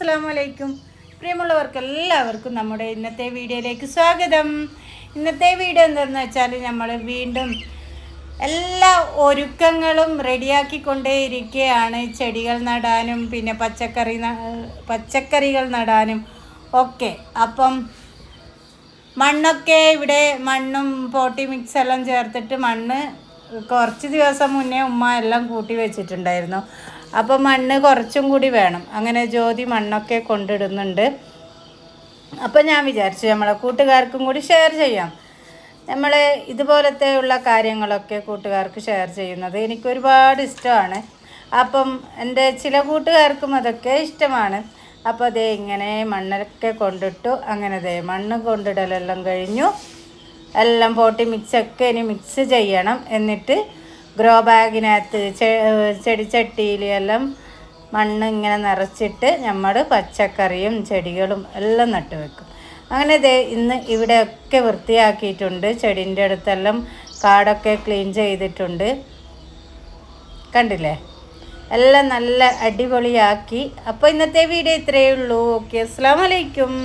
അസ്സലാമു അലൈക്കും. പ്രിയമുള്ളവർക്ക് എല്ലാവർക്കും നമ്മുടെ ഇന്നത്തെ വീഡിയോയിലേക്ക് സ്വാഗതം. ഇന്നത്തെ വീഡിയോ എന്താണെന്ന് വെച്ചാൽ നമ്മൾ വീണ്ടും എല്ലാ ഒരുക്കങ്ങളും റെഡിയാക്കിക്കൊണ്ടേയിരിക്കുകയാണ്. ചെടികൾ നടാനും പിന്നെ പച്ചക്കറികൾ നടാനും ഒക്കെ. അപ്പം മണ്ണൊക്കെ ഇവിടെ മണ്ണും പോട്ടി മിക്സ് എല്ലാം ചേർത്തിട്ട് മണ്ണ് കുറച്ച് ദിവസം മുന്നേ ഉമ്മ എല്ലാം കൂട്ടി വെച്ചിട്ടുണ്ടായിരുന്നു. അപ്പോൾ മണ്ണ് കുറച്ചും കൂടി വേണം. അങ്ങനെ ജ്യോതി മണ്ണൊക്കെ കൊണ്ടിടുന്നുണ്ട്. അപ്പോൾ ഞാൻ വിചാരിച്ചു നമ്മളെ കൂട്ടുകാർക്കും കൂടി ഷെയർ ചെയ്യാം. നമ്മൾ ഇതുപോലത്തെ ഉള്ള കാര്യങ്ങളൊക്കെ കൂട്ടുകാർക്ക് ഷെയർ ചെയ്യുന്നത് എനിക്ക് ഒരുപാട് ഇഷ്ടമാണ്. അപ്പം എൻ്റെ ചില കൂട്ടുകാർക്കും അതൊക്കെ ഇഷ്ടമാണ്. അപ്പോൾ അതേ ഇങ്ങനെ മണ്ണൊക്കെ കൊണ്ടിട്ടു. അങ്ങനെ അതേ മണ്ണ് കൊണ്ടിടലെല്ലാം കഴിഞ്ഞു. എല്ലാം പോട്ടി മിക്സൊക്കെ ഇനി മിക്സ് ചെയ്യണം. എന്നിട്ട് ഗ്രോ ബാഗിനകത്ത് ചെടിച്ചട്ടിയിൽ എല്ലാം മണ്ണ് ഇങ്ങനെ നിറച്ചിട്ട് നമ്മൾ പച്ചക്കറിയും ചെടികളും എല്ലാം നട്ടു വെക്കും. അങ്ങനെ ഇന്ന് ഇവിടെയൊക്കെ വൃത്തിയാക്കിയിട്ടുണ്ട്. ചെടീൻ്റെ അടുത്തെല്ലാം കാടൊക്കെ ക്ലീൻ ചെയ്തിട്ടുണ്ട്. കണ്ടില്ലേ, എല്ലാം നല്ല അടിപൊളിയാക്കി. അപ്പോൾ ഇന്നത്തെ വീഡിയോ ഇത്രയേ ഉള്ളൂ. ഓക്കെ, അസ്സലാമു അലൈക്കും.